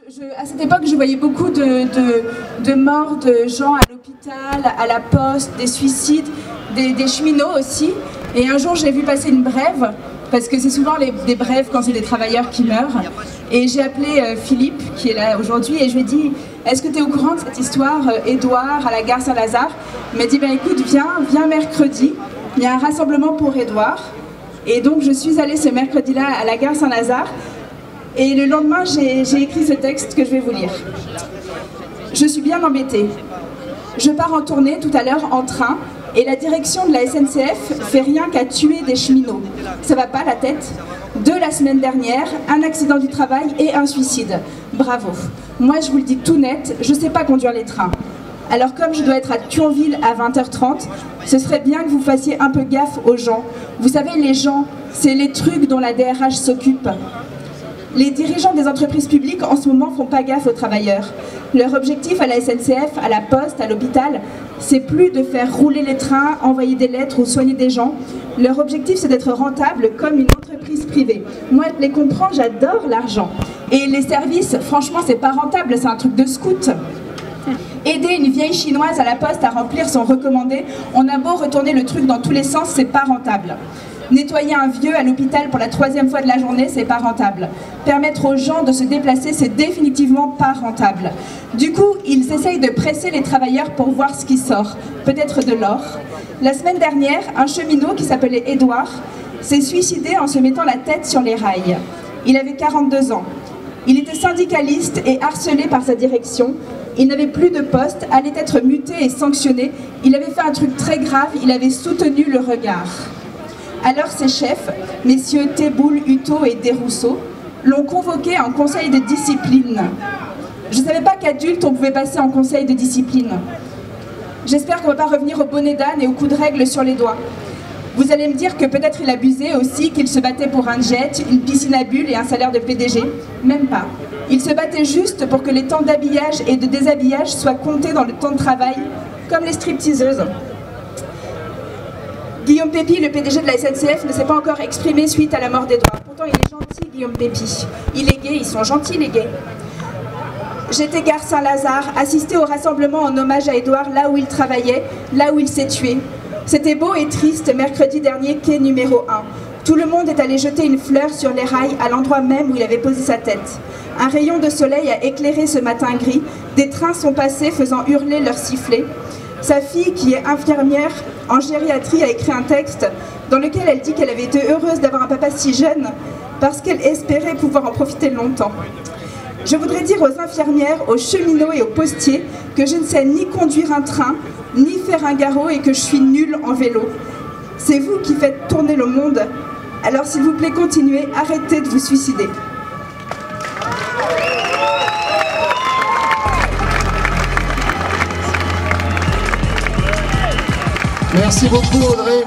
À cette époque, je voyais beaucoup de morts de gens à l'hôpital, à la poste, des suicides, des cheminots aussi. Et un jour, j'ai vu passer une brève, parce que c'est souvent des brèves quand c'est des travailleurs qui meurent. Et j'ai appelé Philippe, qui est là aujourd'hui, et je lui ai dit « Est-ce que tu es au courant de cette histoire, Édouard, à la gare Saint-Lazare ?» Il m'a dit « Écoute, viens mercredi, il y a un rassemblement pour Édouard. » Et donc, je suis allée ce mercredi-là à la gare Saint-Lazare. Et le lendemain, j'ai écrit ce texte que je vais vous lire. Je suis bien embêtée. Je pars en tournée tout à l'heure en train et la direction de la SNCF fait rien qu'à tuer des cheminots. Ça va pas la tête? La semaine dernière, un accident du travail et un suicide. Bravo. Moi, je vous le dis tout net, je sais pas conduire les trains. Alors comme je dois être à Thionville à 20h30, ce serait bien que vous fassiez un peu gaffe aux gens. Vous savez, les gens, c'est les trucs dont la DRH s'occupe. Les dirigeants des entreprises publiques en ce moment font pas gaffe aux travailleurs. Leur objectif à la SNCF, à la Poste, à l'hôpital, c'est plus de faire rouler les trains, envoyer des lettres ou soigner des gens. Leur objectif, c'est d'être rentable comme une entreprise privée. Moi, je les comprends, j'adore l'argent. Et les services, franchement, c'est pas rentable, c'est un truc de scout. Aider une vieille chinoise à la Poste à remplir son recommandé, on a beau retourner le truc dans tous les sens, c'est pas rentable. Nettoyer un vieux à l'hôpital pour la 3e fois de la journée, c'est pas rentable. Permettre aux gens de se déplacer, c'est définitivement pas rentable. Du coup, ils essayent de presser les travailleurs pour voir ce qui sort. Peut-être de l'or. La semaine dernière, un cheminot qui s'appelait Édouard s'est suicidé en se mettant la tête sur les rails. Il avait 42 ans. Il était syndicaliste et harcelé par sa direction. Il n'avait plus de poste, allait être muté et sanctionné. Il avait fait un truc très grave, il avait soutenu le regard. Alors ses chefs, messieurs Teboul, Hutto et Desrousseaux, l'ont convoqué en conseil de discipline. Je ne savais pas qu'adulte on pouvait passer en conseil de discipline. J'espère qu'on ne va pas revenir au bonnet d'âne et au coup de règle sur les doigts. Vous allez me dire que peut-être il abusait aussi, qu'il se battait pour un jet, une piscine à bulles et un salaire de PDG. Même pas. Il se battait juste pour que les temps d'habillage et de déshabillage soient comptés dans le temps de travail, comme les stripteaseuses. Guillaume Pépi, le PDG de la SNCF, ne s'est pas encore exprimé suite à la mort d'Édouard. Pourtant, il est gentil, Guillaume Pépi. Il est gay, ils sont gentils, les gays. J'étais gare Saint-Lazare, assisté au rassemblement en hommage à Édouard, là où il travaillait, là où il s'est tué. C'était beau et triste, mercredi dernier, quai numéro 1. Tout le monde est allé jeter une fleur sur les rails à l'endroit même où il avait posé sa tête. Un rayon de soleil a éclairé ce matin gris. Des trains sont passés faisant hurler leurs sifflets. Sa fille, qui est infirmière en gériatrie, a écrit un texte dans lequel elle dit qu'elle avait été heureuse d'avoir un papa si jeune parce qu'elle espérait pouvoir en profiter longtemps. Je voudrais dire aux infirmières, aux cheminots et aux postiers que je ne sais ni conduire un train, ni faire un garrot et que je suis nulle en vélo. C'est vous qui faites tourner le monde, alors s'il vous plaît continuez, arrêtez de vous suicider. Merci beaucoup Audrey.